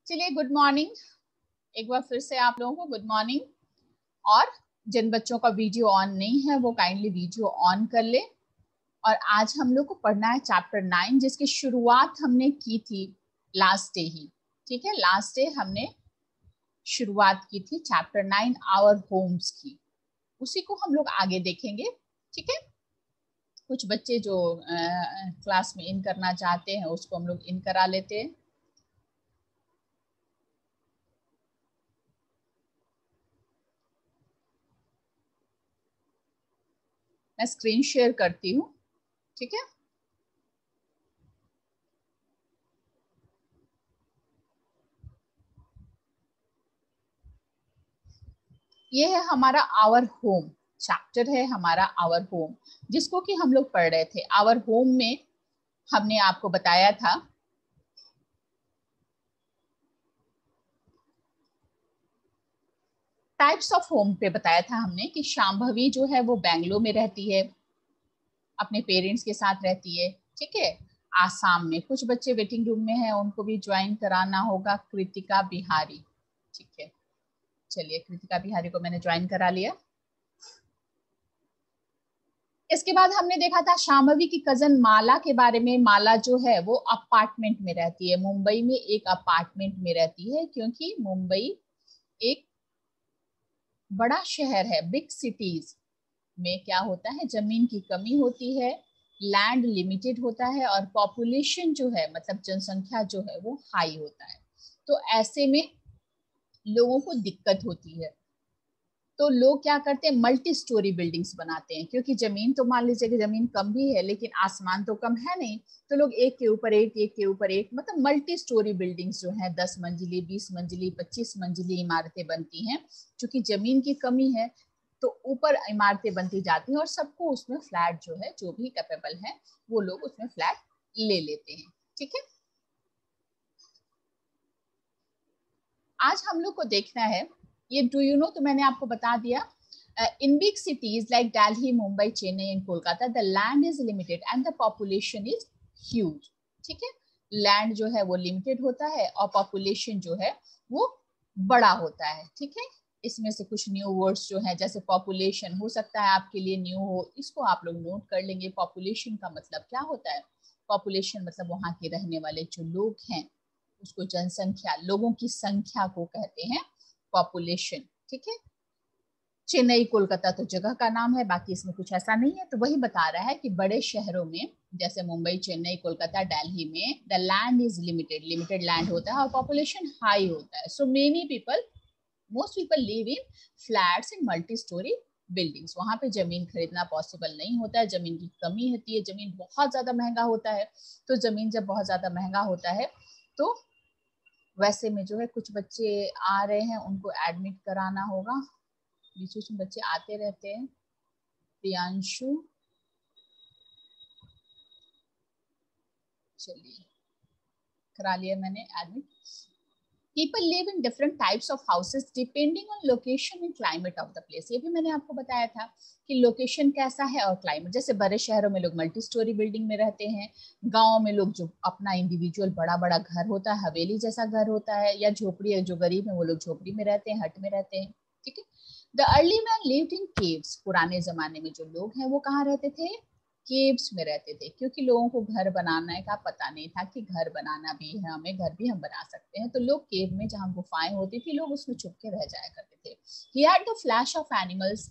चलिए, good morning. एक बार फिर से आप लोगों को गुड मॉर्निंग। और जिन बच्चों का वीडियो ऑन नहीं है वो काइंडली वीडियो ऑन कर ले। और आज हम लोग को पढ़ना है चैप्टर 9, जिसकी शुरुआत हमने की थी लास्ट डे ही। ठीक है, लास्ट डे हमने शुरुआत की थी चैप्टर 9 आवर होम्स की। उसी को हम लोग आगे देखेंगे। ठीक है, कुछ बच्चे जो क्लास में इन करना चाहते हैं उसको हम लोग इन करा लेते हैं। मैं स्क्रीन शेयर करती हूँ। ठीक है, ये है हमारा आवर होम चैप्टर, है हमारा आवर होम, जिसको कि हम लोग पढ़ रहे थे। आवर होम में हमने आपको बताया था टाइप्स ऑफ होम पे बताया था हमने कि शांभवी जो है वो बेंगलोर में रहती है, अपने पेरेंट्स के साथ रहती है। ठीक है, आसाम में कुछ बच्चे वेटिंग रूम में हैं, उनको भी ज्वाइन कराना होगा। कृतिका बिहारी, ठीक है, चलिए कृतिका बिहारी को मैंने ज्वाइन करा लिया। इसके बाद हमने देखा था शांभवी की कजन माला के बारे में। माला जो है वो अपार्टमेंट में रहती है, मुंबई में एक अपार्टमेंट में रहती है, क्योंकि मुंबई एक बड़ा शहर है। बिग सिटीज में क्या होता है, जमीन की कमी होती है, लैंड लिमिटेड होता है, और पॉपुलेशन जो है मतलब जनसंख्या जो है वो हाई होता है। तो ऐसे में लोगों को दिक्कत होती है। तो लोग क्या करते हैं, मल्टी स्टोरी बिल्डिंग्स बनाते हैं, क्योंकि जमीन तो मान लीजिए कि जमीन कम भी है लेकिन आसमान तो कम है नहीं। तो लोग एक के ऊपर एक, एक के ऊपर एक, मतलब मल्टी स्टोरी बिल्डिंग्स जो है 10 मंजिली, 20 मंजिली, 25 मंजिली इमारतें बनती हैं। क्योंकि जमीन की कमी है तो ऊपर इमारतें बनती जाती हैं और सबको उसमें फ्लैट जो है, जो भी कैपेबल है वो लोग उसमें फ्लैट ले लेते हैं। ठीक है, आज हम लोग को देखना है ये डू यू नो, तो मैंने आपको बता दिया। In big cities like Delhi, Mumbai, Chennai and Kolkata, the land is limited and the population is huge. ठीक है, लैंड जो है वो लिमिटेड होता है और पॉपुलेशन जो है वो बड़ा होता है। ठीक है, इसमें से कुछ न्यू वर्ड्स जो है, जैसे पॉपुलेशन हो सकता है आपके लिए न्यू हो, इसको आप लोग नोट कर लेंगे। पॉपुलेशन का मतलब क्या होता है? पॉपुलेशन मतलब वहां के रहने वाले जो लोग हैं, उसको जनसंख्या, लोगों की संख्या को कहते हैं पॉपुलेशन। ठीक है, चेन्नई कोलकाता तो जगह का नाम है, बाकी इसमें कुछ ऐसा नहीं है। तो वही बता रहा है कि बड़े शहरों में जैसे मुंबई, चेन्नई, कोलकाता, दिल्ली में the land is limited, limited land होता है और पॉपुलेशन हाई होता है। So many people, most people live इन फ्लैट्स इन मल्टी स्टोरी बिल्डिंग्स। वहां पे जमीन खरीदना पॉसिबल नहीं होता है, जमीन की कमी होती है, जमीन बहुत ज्यादा महंगा होता है। तो जमीन जब बहुत ज्यादा महंगा होता है तो वैसे में जो है कुछ बच्चे आ रहे हैं, उनको एडमिट कराना होगा। बीच बीच में बच्चे आते रहते हैं। प्रियांशु, चलिए करा लिया मैंने admit. People live in different types of houses depending on location and climate of the place. ये भी मैंने आपको बताया था कि लोकेशन कैसा है और क्लाइमेट। जैसे बड़े शहरों में लोग मल्टी स्टोरी बिल्डिंग में रहते हैं, गाँव में लोग जो अपना इंडिविजुअल बड़ा बड़ा घर होता है, हवेली जैसा घर होता है, या झोपड़ी है, जो गरीब है वो लोग झोपड़ी में रहते हैं, हट में रहते हैं। ठीक है, the early man lived in caves. पुराने जमाने में जो लोग हैं वो कहाँ रहते थे? केव्स में रहते थे, क्योंकि लोगों को घर बनाने का पता नहीं था कि घर बनाना भी है, हमें घर भी हम बना सकते हैं। तो लोग केव में, जहाँ गुफाएं होती थी, लोग उसमें छुप के रह जाया करते थे। He had the flesh of animals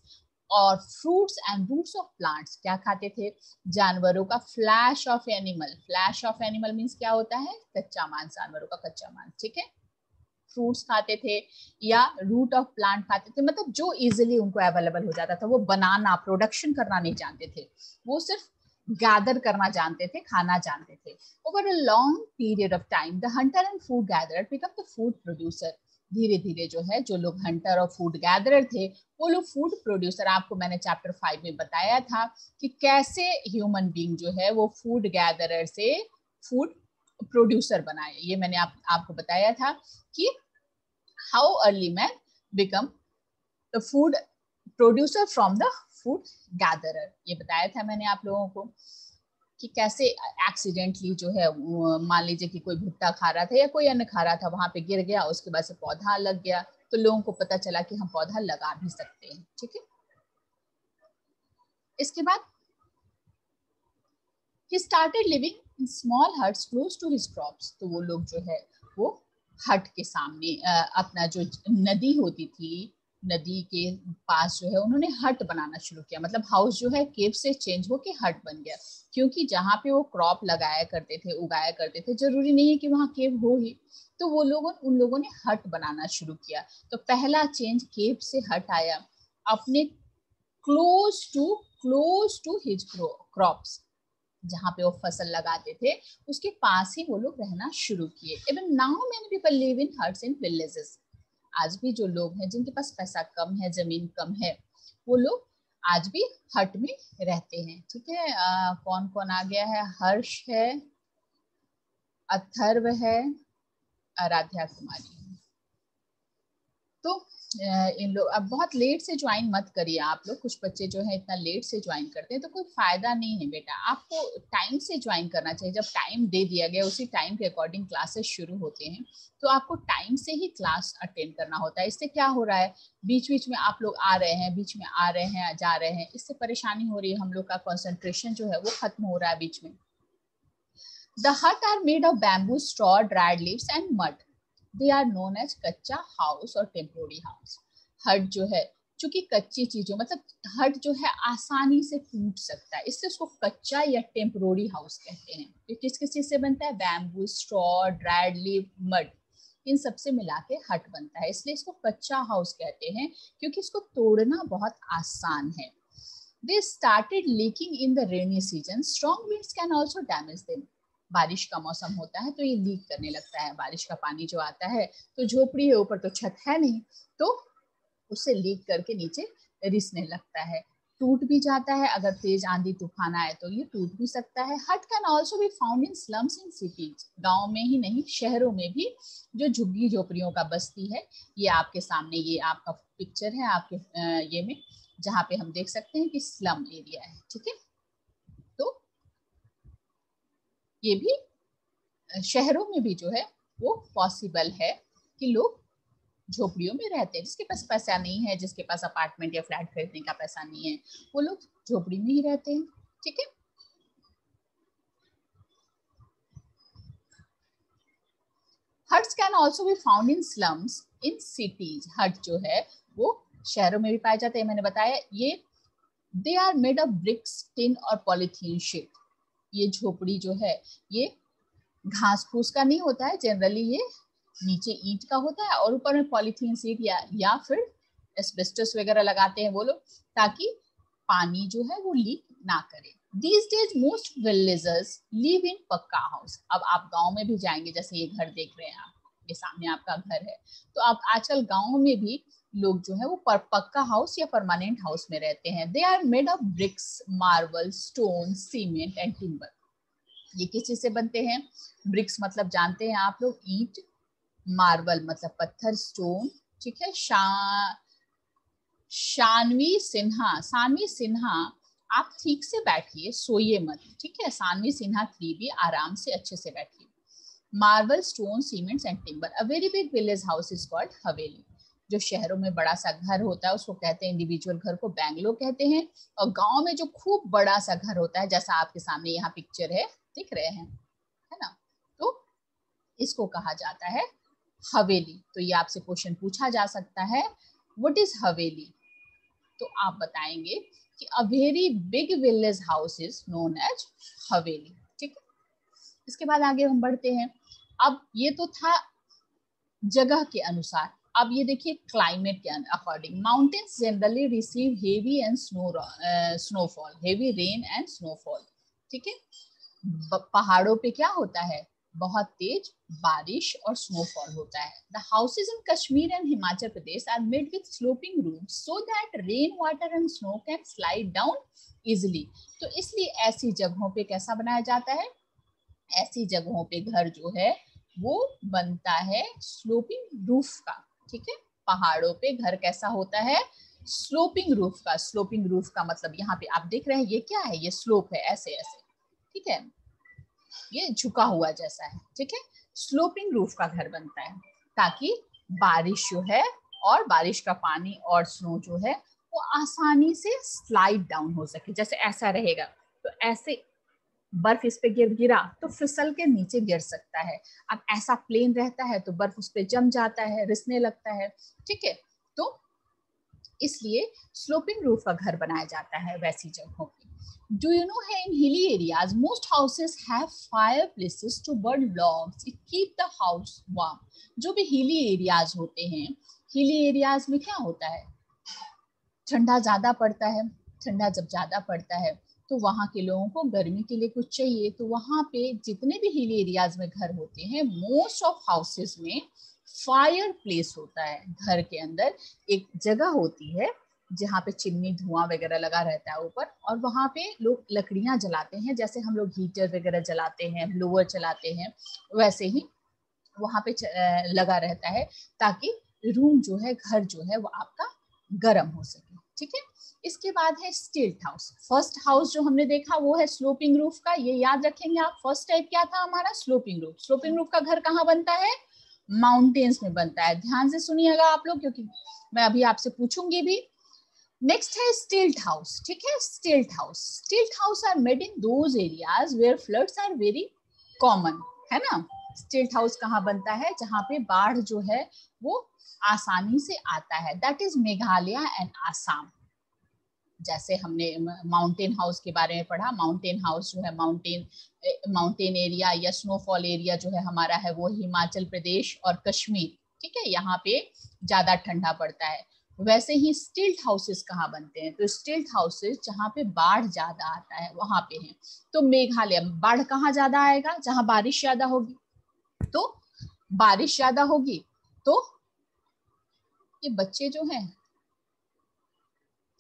और fruits and roots of plants. क्या खाते थे? जानवरों का flesh of animal. Flesh of animal means क्या होता है? कच्चा मांस, जानवरों का कच्चा मांस। ठीक है, फ्रूट्स खाते थे या रूट ऑफ प्लांट खाते थे, मतलब जो इजिली उनको अवेलेबल हो जाता था। वो बनाना, प्रोडक्शन करना नहीं जानते थे, वो सिर्फ गैदर करना जानते थे, खाना जानते थे। Over a long period of time the Hunter and food gatherer become the food producer. धीरे धीरे जो है, जो लोग हंटर और फूड गैदरर थे वो लोग फूड प्रोड्यूसर। आपको मैंने चैप्टर 5 में बताया था कि कैसे ह्यूमन बीइंग जो है वो फूड गैदरर से फूड प्रोड्यूसर बनाए। ये मैंने आपको बताया था कि how early man become the food producer from the food gatherer। ये बताया था मैंने आप लोगों को कि कैसे एक्सीडेंटली जो है मान लीजिए कि कोई भुट्टा खा रहा था या कोई अन्न खा रहा था, वहां पे गिर गया, उसके बाद से पौधा लग गया, तो लोगों को पता चला कि हम पौधा लगा भी सकते हैं। ठीक है, इसके बाद he started living in small huts close to his crops। तो वो लोग जो है वो हट के सामने अपना जो नदी होती थी, नदी के पास जो है उन्होंने हट बनाना शुरू किया। मतलब हाउस जो है केव से चेंज होके हट बन गया, क्योंकि जहाँ पे वो क्रॉप लगाया करते थे, उगाया करते थे, जरूरी नहीं है कि वहाँ केव हो ही, तो वो लोगों उन लोगों ने हट बनाना शुरू किया। तो पहला चेंज केव से हट आया, अपने क्लोज टू हिज क्रॉप्स, जहाँ पे वो फसल लगाते थे उसके पास ही वो लोग रहना शुरू किए। Even now many people live in huts in villages. आज भी जो लोग हैं जिनके पास पैसा कम है, जमीन कम है, वो लोग आज भी हट में रहते हैं। ठीक है, कौन कौन आ गया है? हर्ष है, अथर्व है, आराध्या कुमारी। तो इन लोग अब बहुत लेट से ज्वाइन मत करिए आप लोग, कुछ बच्चे जो है इतना लेट से ज्वाइन करते हैं तो कोई फायदा नहीं है बेटा, आपको टाइम से ज्वाइन करना चाहिए। जब टाइम दे दिया गया उसी टाइम के अकॉर्डिंग क्लासेस शुरू होते हैं, तो आपको टाइम से ही क्लास अटेंड करना होता है। इससे क्या हो रहा है, बीच बीच में आप लोग आ रहे हैं, बीच में आ रहे हैं, जा रहे हैं, इससे परेशानी हो रही है, हम लोग का कॉन्सेंट्रेशन जो है वो खत्म हो रहा है बीच में। The hut are made of bamboo, straw, dried leaves and mud. They are known as कच्चा हाउस और टेम्पोररी हाउस। हट जो है चूंकि कच्ची चीजों, मतलब हट जो है आसानी से टूट सकता है, इसलिए उसको कच्चा या टेम्पोररी हाउस कहते हैं। ये किस किस चीज से बनता है? Bamboo, straw, dried leaf, mud, इन सब से मिला के हट बनता है, इसलिए इसको कच्चा हाउस कहते हैं, क्योंकि इसको तोड़ना बहुत आसान है। They started leaking in the rainy season. Strong winds can also damage them. बारिश का मौसम होता है तो ये लीक करने लगता है, बारिश का पानी जो आता है, तो झोपड़ी है ऊपर तो छत है नहीं, तो उससे लीक करके नीचे रिसने लगता है, टूट भी जाता है। अगर तेज आंधी तूफान आए तो ये टूट भी सकता है। हट can also be found in slums in cities. गाँव में ही नहीं, शहरों में भी जो झुग्गी झोपड़ियों का बस्ती है, ये आपके सामने, ये आपका पिक्चर है आपके ये में, जहाँ पे हम देख सकते हैं कि स्लम एरिया है। ठीक है, तो ये भी शहरों में भी जो है वो पॉसिबल है कि लोग झोपड़ियों में रहते हैं। जिसके पास पैसा नहीं है, जिसके पास अपार्टमेंट या फ्लैट खरीदने का पैसा नहीं है, वो लोग झोपड़ी में ही रहते हैं। ठीक है, huts can also be found in slums in cities. हट जो है वो शहरों में भी पाए जाते हैं, मैंने बताया। ये they are made of bricks, tin और पॉलीथीन शीट। ये झोपड़ी जो है ये घास फूस का नहीं होता है, जनरली ये नीचे ईंट का होता है और ऊपर में पॉलीथीन शीट या फिर एस्बेस्टस वगैरह लगाते हैं वो लोग, ताकि पानी जो है वो लीक ना करे। These days most villagers live in पक्का हाउस। अब आप गांव में भी जाएंगे, जैसे ये घर देख रहे हैं आप, ये सामने आपका घर है, तो आप आजकल गांव में भी लोग जो है वो पक्का हाउस या परमानेंट हाउस में रहते हैं। They are made of bricks, marble, stone, cement and timber. ये किस चीज से बनते हैं? ब्रिक्स मतलब जानते हैं आप लोग, ईंट, मार्बल मतलब पत्थर, स्टोन, ठीक है। शानवी सिन्हा, आप ठीक से बैठिए, सोइए मत, ठीक है। शानवी सिन्हा 3B, आराम से अच्छे से बैठिए। Marble, stone, cements and timber. A very big village house is called हवेली। जो शहरों में बड़ा सा घर होता है उसको कहते हैं, इंडिविजुअल घर को बैंगलो कहते हैं। और गांव में जो खूब बड़ा सा घर होता है, जैसा आपके सामने यहाँ पिक्चर है, दिख रहे हैं, है ना, तो इसको कहा जाता है हवेली। तो ये आपसे क्वेश्चन पूछा जा सकता है, व्हाट इज हवेली? तो आप बताएंगे कि a very big village house is known as haveli. ठीक है, इसके बाद आगे हम बढ़ते हैं। अब ये तो था जगह के अनुसार, अब ये देखिए क्लाइमेट के according. Mountains generally receive heavy and snowfall, heavy rain and snowfall. ठीक है, पहाड़ों पे क्या होता है? बहुत तेज बारिश और स्नोफॉल होता है। The houses in Kashmir and Himachal Pradesh are made with sloping roofs so that rain water and snow can slide down easily. तो इसलिए ऐसी जगहों पे कैसा बनाया जाता है? ऐसी जगहों पे घर जो है वो बनता है स्लोपिंग रूफ का। ठीक है, पहाड़ों पे घर कैसा होता है? स्लोपिंग रूफ का। स्लोपिंग रूफ का मतलब यहाँ पे आप देख रहे हैं ये क्या है? ये स्लोप है, ऐसे ऐसे, ठीक है, ये झुका हुआ जैसा है, ठीक है। स्लोपिंग रूफ का घर बनता है ताकि बारिश जो है और बारिश का पानी और स्नो जो है वो आसानी से स्लाइड डाउन हो सके। जैसे ऐसा रहेगा तो ऐसे बर्फ इस पे गिरा तो फिसल के नीचे गिर सकता है। अब ऐसा प्लेन रहता है तो बर्फ उस पे जम जाता है, रिसने लगता है, ठीक है। तो इसलिए स्लोपिंग रूफ का घर बनाया जाता है वैसी जगहों पे। Do you know है in hilly areas most houses have fireplaces to burn logs to keep the house warm। जो भी हिली एरियाज होते हैं, हिली एरियाज में क्या होता है, ठंडा ज्यादा पड़ता है। ठंडा जब ज्यादा पड़ता है तो वहां के लोगों को गर्मी के लिए कुछ चाहिए, तो वहां पे जितने भी हिली एरियाज में घर होते हैं मोस्ट ऑफ हाउसेस में फायर प्लेस होता है। घर के अंदर एक जगह होती है जहाँ पे चिमनी धुआं वगैरह लगा रहता है ऊपर, और वहां पे लोग लकड़ियां जलाते हैं, जैसे हम लोग हीटर वगैरह जलाते हैं, ब्लोअर चलाते हैं, वैसे ही वहां पे लगा रहता है ताकि रूम जो है, घर जो है वो आपका गर्म हो सके, ठीक है। इसके बाद है स्टिल्ट हाउस। फर्स्ट हाउस जो हमने देखा वो है स्लोपिंग रूफ का, ये याद रखेंगे आप। फर्स्ट टाइप क्या था हमारा, स्लोपिंग रूफ। स्लोपिंग रूफ का घर कहाँ बनता है, माउंटेन्स में बनता है। ध्यान से सुनिएगा आप लोग, क्योंकि मैं अभी आपसे पूछूंगी भी। नेक्स्ट है स्टिल्ट हाउस, ठीक है। Stilt house, stilt house are made in those areas where floods are very common, है ना। स्टिल्ट हाउस कहाँ बनता है, जहाँ पे बाढ़ जो है वो आसानी से आता है, that is Meghalaya and Assam. जैसे हमने माउंटेन हाउस के बारे में पढ़ा, माउंटेन हाउस जो है माउंटेन एरिया या स्नोफॉल एरिया जो है हमारा है वो हिमाचल प्रदेश और कश्मीर, ठीक है, यहाँ पे ज्यादा ठंडा पड़ता है। वैसे ही स्टिल्ट हाउसेस कहाँ बनते हैं, तो स्टिल्ट हाउसेस जहाँ पे बाढ़ ज्यादा आता है वहां पे हैं। तो मेघालय बाढ़ कहाँ ज्यादा आएगा, जहाँ बारिश ज्यादा होगी। तो बारिश ज्यादा होगी तो ये बच्चे जो हैं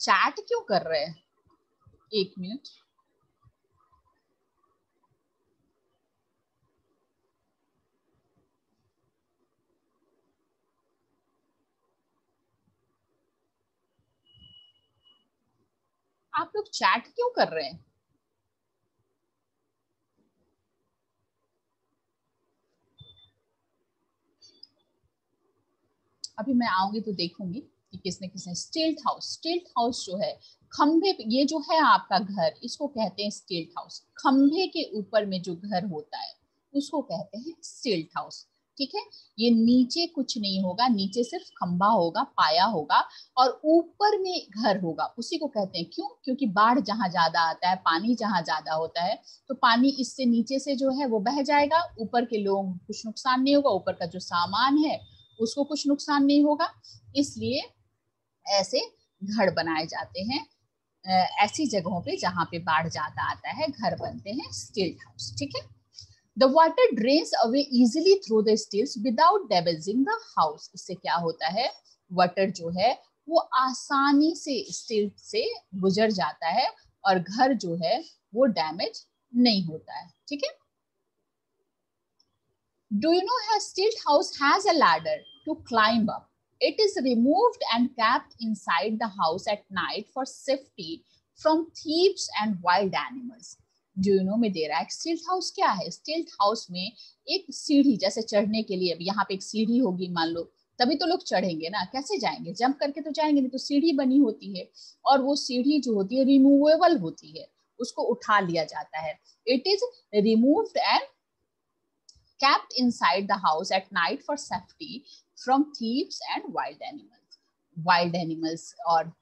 चैट क्यों कर रहे हैं, एक मिनट। आप लोग चैट क्यों कर रहे हैं। अभी मैं आऊंगी तो देखूंगी कि किसने किसने। स्टिल्ट हाउस, स्टिल्ट हाउस जो है खंभे पे, ये जो है आपका घर, इसको कहते हैं स्टिल्ट हाउस। खंभे के ऊपर में जो घर होता है उसको कहते हैं स्टिल्ट हाउस, ठीक है। ये नीचे कुछ नहीं होगा, नीचे सिर्फ खंभा होगा, पाया होगा, और ऊपर में घर होगा, उसी को कहते हैं। क्यों, क्योंकि बाढ़ जहां ज्यादा आता है, पानी जहां ज्यादा होता है, तो पानी इससे नीचे से जो है वो बह जाएगा, ऊपर के लोग कुछ नुकसान नहीं होगा, ऊपर का जो सामान है उसको कुछ नुकसान नहीं होगा। इसलिए ऐसे घर बनाए जाते हैं ऐसी जगहों पे जहां पे बाढ़ ज्यादा आता है, घर बनते हैं स्टिल्ट हाउस, ठीक है। The water drains away easily through the stills without damaging the house. इससे क्या होता है, वाटर जो है वो आसानी से स्टिल्ट से गुजर जाता है और घर जो है वो डैमेज नहीं होता है, ठीक है। Do you know a stilt house has a ladder to climb up? It is removed and kept inside the house at night for safety from thieves and wild animals. Do you know में दे रहा है stilt house क्या है। Stilt house में एक सीढ़ी, जैसे चढ़ने के लिए अब यहाँ पे एक सीढ़ी होगी मान लो, तभी तो लोग चढ़ेंगे ना, कैसे जाएंगे, जंप करके तो जाएंगे नहीं, तो सीढ़ी बनी होती है, और वो सीढ़ी जो होती है रिमूवेबल होती है, उसको उठा लिया जाता है। It is removed and kept inside the house at night for safety from thieves and wild animals। Wild animals और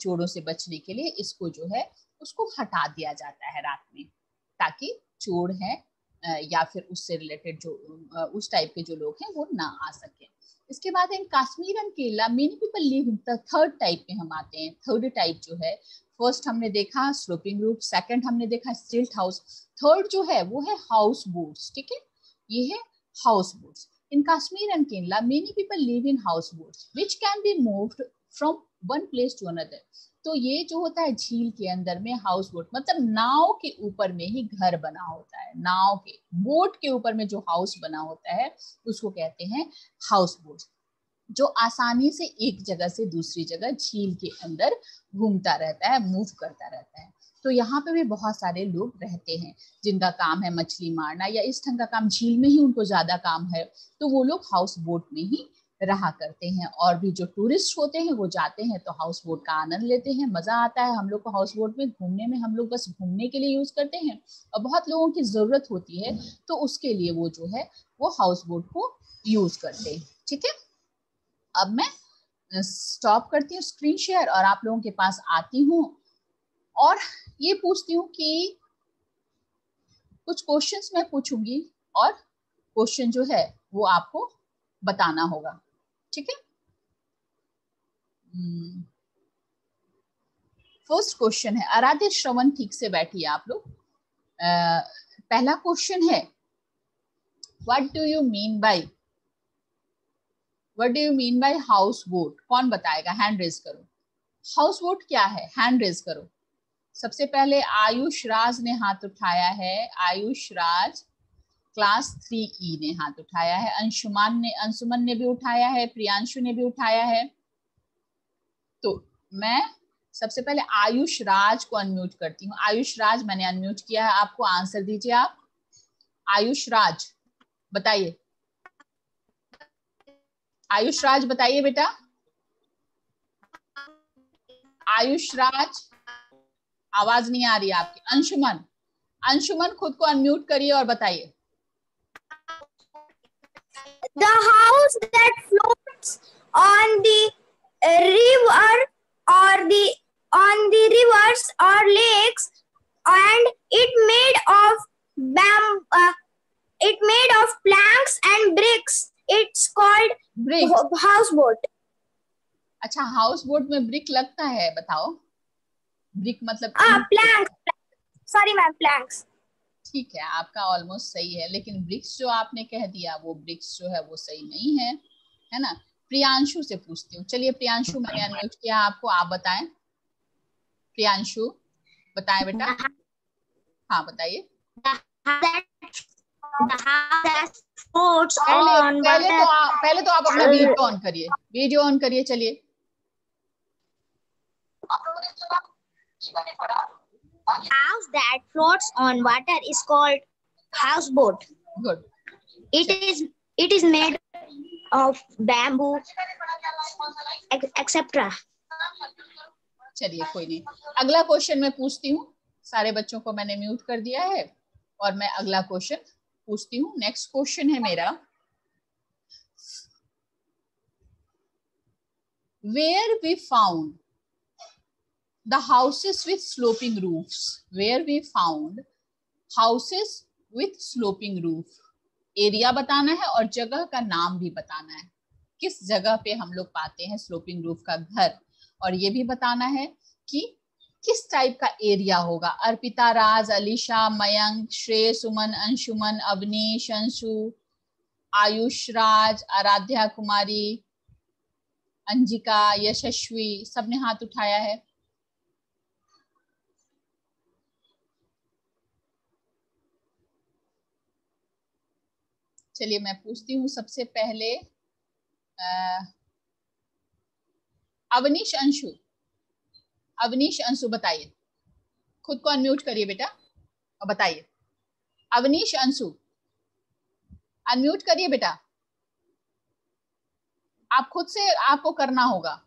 चोरों से बचने के लिए इसको जो है उसको हटा दिया जाता है रात में, ताकि चोर है या फिर उससे रिलेटेड जो उस टाइप के जो लोग हैं वो ना आ सके। इसके बाद in Kashmir and Kerala many people live in the third type में हम आते हैं। थर्ड टाइप जो है, फर्स्ट हमने देखा स्लोपिंग रूफ, सेकंड हमने देखा स्टिल्ट हाउस, थर्ड जो है वो है हाउस बोट्स, ठीक है। ये है house boats. In Kashmir and Kerala, many people live in houseboats, which can be moved from one place to another। तो ये जो होता है झील के अंदर में हाउस बोट, मतलब नाव के ऊपर में ही घर बना होता है, नाव के बोट के ऊपर में जो हाउस बना होता है उसको कहते हैं हाउस बोट, जो आसानी से एक जगह से दूसरी जगह झील के अंदर घूमता रहता है, मूव करता रहता है। तो यहाँ पे भी बहुत सारे लोग रहते हैं जिनका काम है मछली मारना या इस ढंग का काम, झील में ही उनको ज्यादा काम है, तो वो लोग हाउस बोट में ही रहा करते हैं। और भी जो टूरिस्ट होते हैं वो जाते हैं तो हाउस बोट का आनंद लेते हैं, मजा आता है। हम लोग को हाउस बोट में घूमने में, हम लोग बस घूमने के लिए यूज करते हैं, और बहुत लोगों की जरूरत होती है तो उसके लिए वो जो है वो हाउस बोट को यूज करते हैं। ठीक है, अब मैं स्टॉप करती हूँ स्क्रीन शेयर और आप लोगों के पास आती हूँ और ये पूछती हूँ कि कुछ क्वेश्चंस मैं पूछूंगी और क्वेश्चन जो है वो आपको बताना होगा। ठीक है, फर्स्ट क्वेश्चन है, आराध्य श्रवण ठीक से बैठिए आप लोग। पहला क्वेश्चन है, what do you mean by house boat? कौन बताएगा? हैंड रेज करो। हाउस बोट क्या है? हैंड रेज करो। सबसे पहले आयुष राज ने हाथ उठाया है, आयुष राज क्लास 3E ने हाथ उठाया है, अंशुमन ने भी उठाया है, प्रियांशु ने भी उठाया है। तो मैं सबसे पहले आयुष राज को अनम्यूट करती हूँ। आयुष राज मैंने अनम्यूट किया है, आपको आंसर दीजिए आप। आयुष राज बताइए, आयुष राज बताइए बेटा। आयुष राज, आवाज नहीं आ रही है आपकी। अंशुमन खुद को अनम्यूट करिए और बताइए। The house that floats on the river or on the rivers or lakes, and it made of planks and bricks. It's called houseboat. अच्छा, हाउस बोट में ब्रिक लगता है? बताओ, ब्रिक मतलब planks. Sorry ma'am, planks. ठीक है, आपका almost सही है, लेकिन ब्रिक्स जो आपने कह दिया वो ब्रिक्स जो है वो सही नहीं है, है ना। प्रियांशु से पूछती हूँ। चलिए प्रियांशु, मैंने अनम्यूट किया आपको, आप बताएं। प्रियांशु बताएं बेटा। हाँ बताइए। पहले तो आप अपना वीडियो ऑन करिए, वीडियो ऑन करिए। चलिए, house that floats on water is called houseboat. Good. It is made of bamboo, etc. चलिए कोई नहीं, अगला क्वेश्चन मैं पूछती हूँ। सारे बच्चों को मैंने म्यूट कर दिया है और मैं अगला क्वेश्चन पूछती हूँ। नेक्स्ट क्वेश्चन है मेरा, where we found the houses with sloping roofs? Where we found houses with sloping roof? Area बताना है और जगह का नाम भी बताना है, किस जगह पे हम लोग पाते हैं स्लोपिंग रूफ का घर, और ये भी बताना है कि किस टाइप का एरिया होगा। अर्पिता, राज, अलीशा, मयंक, श्रेय, सुमन, अंशुमन, अवनीश, अंशु, आयुष राज, आराध्या कुमारी, अंजिका, यशस्वी, सबने हाथ उठाया है। चलिए मैं पूछती हूँ सबसे पहले, अवनीश अंशु बताइए, खुद को अनम्यूट करिए बेटा और बताइए। अवनीश अंशु अनम्यूट करिए बेटा, आप खुद से आपको करना होगा,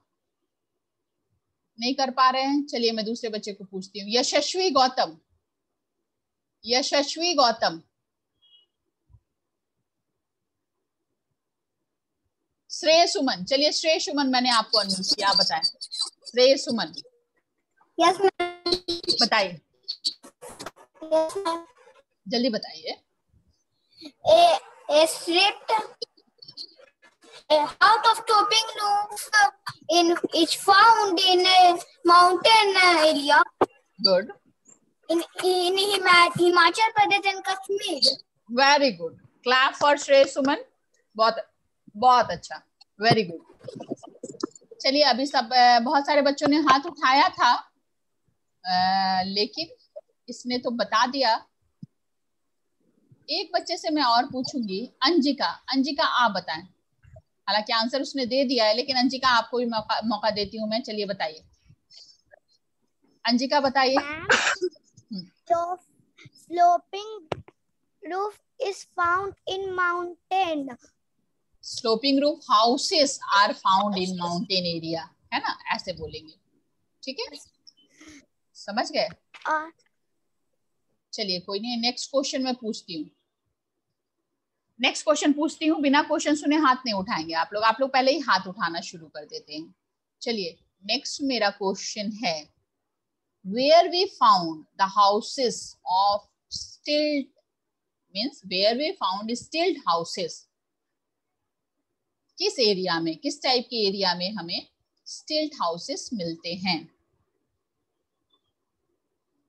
नहीं कर पा रहे हैं। चलिए मैं दूसरे बच्चे को पूछती हूँ, यशस्वी गौतम, श्रेय सुमन। चलिए श्रेय सुमन, मैंने आपको अनम्यूट किया, आप बताएं। श्रेय सुमन, यस बताइए, जल्दी बताइए। A stripped out of topping roof is found in a mountain area. Good. In Himachal Pradesh and Kashmir. Very good. Clap for Shrey Suman. बहुत अच्छा, वेरी गुड। चलिए अभी सब बहुत सारे बच्चों ने हाथ उठाया था, लेकिन इसने तो बता दिया। एक बच्चे से मैं और पूछूंगी, अंजिका आप बताएं। हालांकि आंसर उसने दे दिया है, लेकिन अंजिका आपको भी मौका देती हूँ मैं। चलिए बताइए अंजिका बताइए। Sloping roof is found in mountain. Sloping roof houses are found in mountain area, है ना, ऐसे बोलेंगे। ठीक है, समझ गए? चलिए कोई नहीं, नेक्स्ट क्वेश्चन मैं पूछती हूँ। नेक्स्ट क्वेश्चन पूछती हूँ, बिना क्वेश्चन सुने हाथ नहीं उठाएंगे आप लोग। आप लोग पहले ही हाथ उठाना शुरू कर देते हैं। चलिए नेक्स्ट मेरा क्वेश्चन है, where we found the houses of stilt, means where we found stilt houses. किस एरिया में, किस टाइप के एरिया में हमें स्टिल्ट हाउसेस मिलते हैं?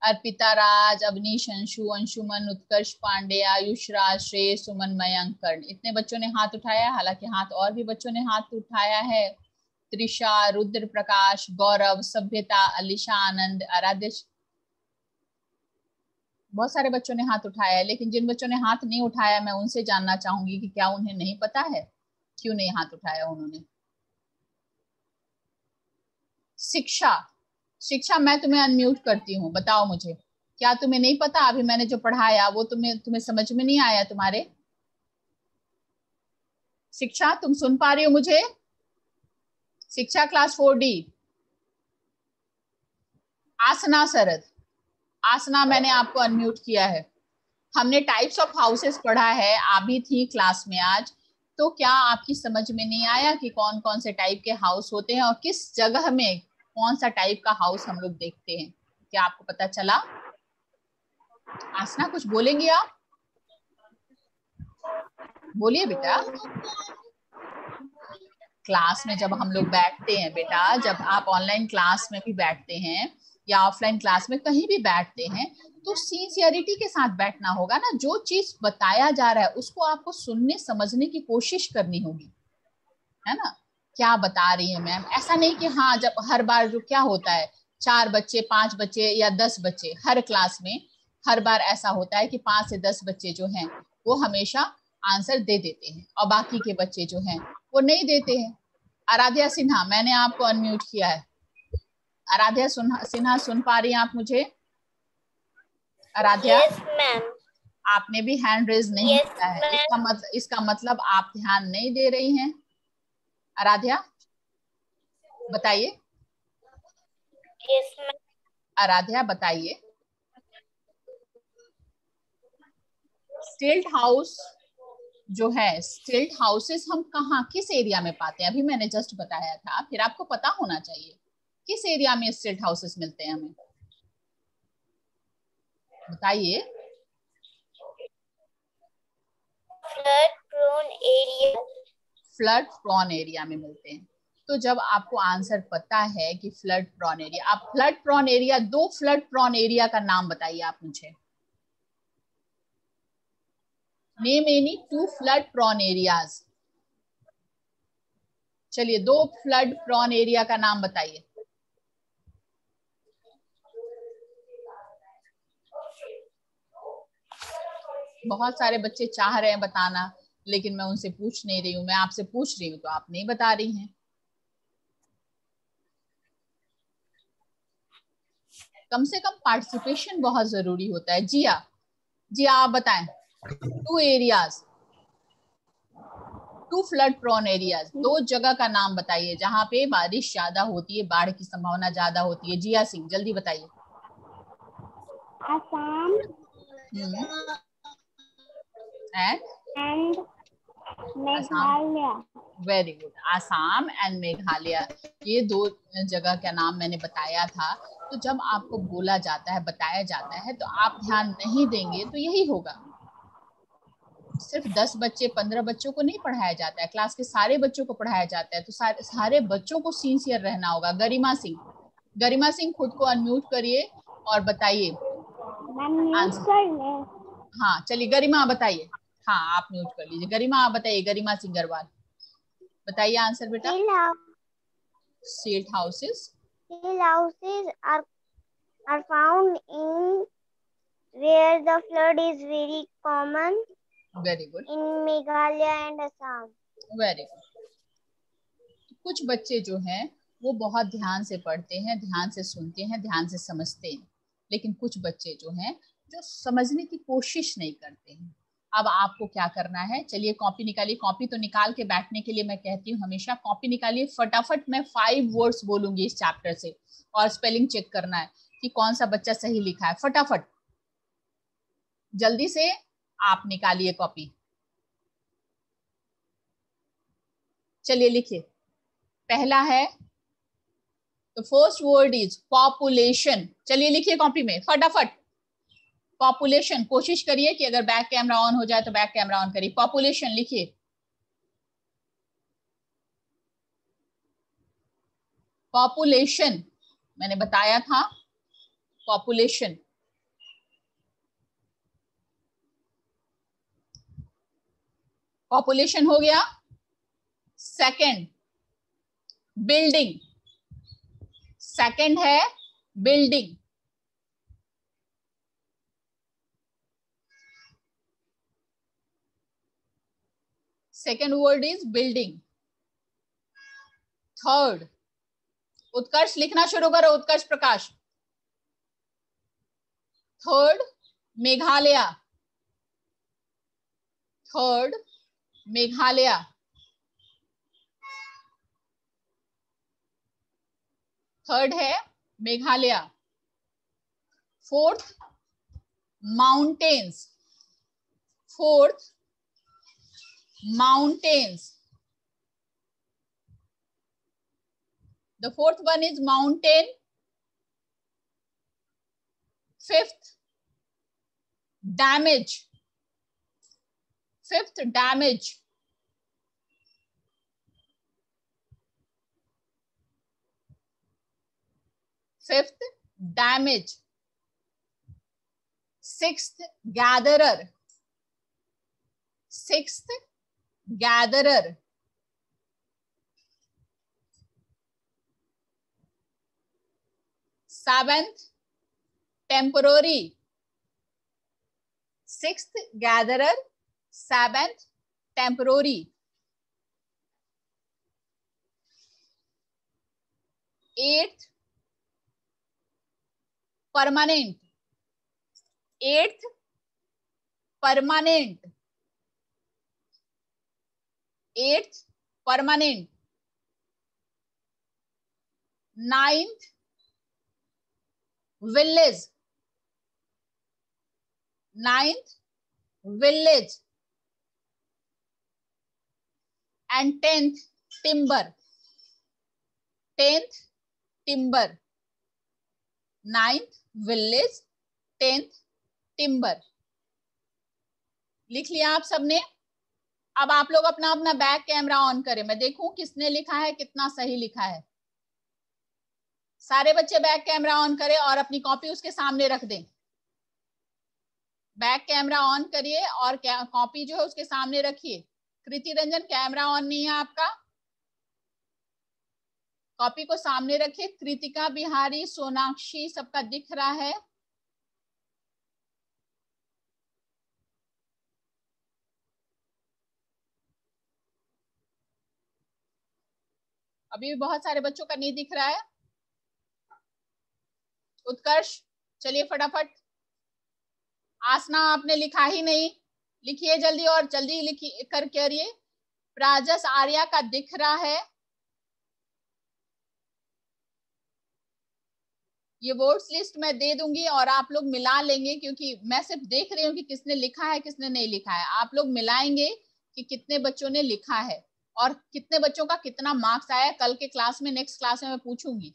अर्पिता राज, अवनीश, अंशु, अंशुमन, उत्कर्ष पांडे, आयुष राज, श्रेय, सुमन, मयंक, कर्ण, इतने बच्चों ने हाथ उठाया। हालांकि हाथ और भी बच्चों ने हाथ उठाया है। त्रिशा, रुद्र प्रकाश, गौरव, सभ्यता, अलीशा, आनंद, आराध्य, बहुत सारे बच्चों ने हाथ उठाया है। लेकिन जिन बच्चों ने हाथ नहीं उठाया, मैं उनसे जानना चाहूंगी कि क्या उन्हें नहीं पता है, क्यों नहीं हाथ उठाया उन्होंने? शिक्षा, शिक्षा मैं तुम्हें अनम्यूट करती हूँ, बताओ मुझे, क्या तुम्हें नहीं पता? अभी मैंने जो पढ़ाया वो तुम्हें समझ में नहीं आया तुम्हारे? शिक्षा तुम सुन पा रही हो मुझे? शिक्षा क्लास 4D। आसना शरद, आसना मैंने आपको अनम्यूट किया है। हमने टाइप्स ऑफ हाउसेस पढ़ा है, आप भी थी क्लास में आज, तो क्या आपकी समझ में नहीं आया कि कौन कौन से टाइप के हाउस होते हैं और किस जगह में कौन सा टाइप का हाउस हम लोग देखते हैं? क्या आपको पता चला? आसना कुछ बोलेंगी आप? बोलिए बेटा। क्लास में जब हम लोग बैठते हैं बेटा, जब आप ऑनलाइन क्लास में भी बैठते हैं या ऑफलाइन क्लास में कहीं भी बैठते हैं, तो सिंसियरिटी के साथ बैठना होगा ना। जो चीज बताया जा रहा है उसको आपको सुनने समझने की कोशिश करनी होगी, है ना? क्या बता रही है मैम, ऐसा नहीं कि हाँ, जब हर बार जो क्या होता है 4 बच्चे 5 बच्चे या 10 बच्चे हर क्लास में, हर बार ऐसा होता है कि 5 से 10 बच्चे जो हैं वो हमेशा आंसर दे देते हैं और बाकी के बच्चे जो हैं वो नहीं देते हैं। आराध्या सिन्हा, मैंने आपको अनम्यूट किया है। आराध्या सिन्हा सुन पा रही हैं आप मुझे? Aaradhya, Yes, ma'am. आपने भी हैंड रेज नहीं Yes, किया है, इसका मतलब आप ध्यान नहीं दे रही हैं। आराध्या बताइए। Yes, ma'am. आराध्या बताइए। स्टिल्ट हाउस जो है, स्टिल्ट हाउसेस हम कहाँ, किस एरिया में पाते हैं? अभी मैंने जस्ट बताया था, फिर आपको पता होना चाहिए किस एरिया में स्टिल्ट हाउसेस मिलते हैं हमें, बताइए। Flood prone area. Flood prone area में मिलते हैं। तो जब आपको आंसर पता है कि फ्लड प्रॉन एरिया, आप flood prone area, 2 flood prone area का नाम बताइए आप मुझे। Name any 2 flood prone areas. चलिए 2 फ्लड प्रॉन एरिया का नाम बताइए। बहुत सारे बच्चे चाह रहे हैं बताना, लेकिन मैं उनसे पूछ नहीं रही हूँ, मैं आपसे पूछ रही हूँ तो आप नहीं बता रही हैं। कम से कम पार्टिसिपेशन बहुत जरूरी होता है। जिया, जिया आप बताएं। 2 एरियाज, 2 फ्लड प्रोन एरियाज, 2 जगह का नाम बताइए जहां पे बारिश ज्यादा होती है, बाढ़ की संभावना ज्यादा होती है। जिया सिंह जल्दी बताइए। Assam and Assam, Meghalaya. Very good, Assam and Meghalaya, ये 2 जगह का नाम मैंने बताया था। तो जब आपको बोला जाता है, बताया जाता है, तो आप ध्यान नहीं देंगे तो यही होगा। सिर्फ 10 बच्चे 15 बच्चों को नहीं पढ़ाया जाता है, क्लास के सारे बच्चों को पढ़ाया जाता है। तो सारे बच्चों को सिंसियर रहना होगा। गरिमा सिंह, गरिमा सिंह खुद को अनम्यूट करिए और बताइए आंसर। हाँ चलिए गरिमा बताइए। हाँ आप म्यूट कर लीजिए। गरिमा आप बताइए, गरिमा सिंह गरवाल बताइए आंसर बेटा। Silt houses Hill houses are found in where the flood is very common very good, in Meghalaya and Assam. very good। कुछ बच्चे जो हैं वो बहुत ध्यान से पढ़ते हैं, ध्यान से सुनते हैं, ध्यान से समझते हैं, लेकिन कुछ बच्चे जो हैं जो समझने की कोशिश नहीं करते हैं। अब आपको क्या करना है, चलिए कॉपी निकालिए। कॉपी तो निकाल के बैठने के लिए मैं कहती हूँ हमेशा, कॉपी निकालिए फटाफट। मैं 5 वर्ड्स बोलूंगी इस चैप्टर से और स्पेलिंग चेक करना है कि कौन सा बच्चा सही लिखा है। फटाफट जल्दी से आप निकालिए कॉपी। चलिए लिखिए। पहला है, तो फर्स्ट वर्ड इज पॉपुलेशन। चलिए लिखिए कॉपी में फटाफट। पॉपुलेशन, कोशिश करिए कि अगर बैक कैमरा ऑन हो जाए तो बैक कैमरा ऑन करिए। पॉपुलेशन लिखिए। पॉपुलेशन मैंने बताया था, पॉपुलेशन। पॉपुलेशन हो गया। Second, building. सेकंड है building. Second word is building. Third, Utkarsh लिखना शुरू करो, Utkarsh Prakash. Third, Meghalaya. Third, Meghalaya. Third है Meghalaya. Fourth, mountains. Fourth, mountains. The fourth one is mountain. Fifth, damage. Fifth, damage. Fifth, damage. Sixth, gatherer. Sixth, gatherer. Seventh, temporary. Sixth, gatherer. Seventh, temporary. Eighth, permanent. Eighth, permanent. Eighth, permanent. Ninth, village. Ninth, village. And 10th, timber. 10th, timber. 9th, village. 10th, timber. लिख लिया आप सबने? अब आप लोग अपना अपना back camera on करें, मैं देखूं किसने लिखा है, कितना सही लिखा है। सारे बच्चे बैक कैमरा ऑन करें और अपनी कॉपी उसके सामने रख दें। बैक कैमरा ऑन करिए और कॉपी जो है उसके सामने रखिए। कृति रंजन, कैमरा ऑन नहीं है आपका, कॉपी को सामने रखिए। कृतिका बिहारी, सोनाक्षी, सबका दिख रहा है। अभी भी बहुत सारे बच्चों का नहीं दिख रहा है। उत्कर्ष, चलिए फटाफट। आसना आपने लिखा ही नहीं, लिखिए जल्दी और जल्दी लिखिए कर करिए। प्राजस आर्या का दिख रहा है। ये वर्ड्स लिस्ट मैं दे दूंगी और आप लोग मिला लेंगे, क्योंकि मैं सिर्फ देख रही हूँ कि किसने लिखा है किसने नहीं लिखा है। आप लोग मिलाएंगे कि कितने बच्चों ने लिखा है और कितने बच्चों का कितना मार्क्स आया। कल के क्लास में, नेक्स्ट क्लास में मैं पूछूंगी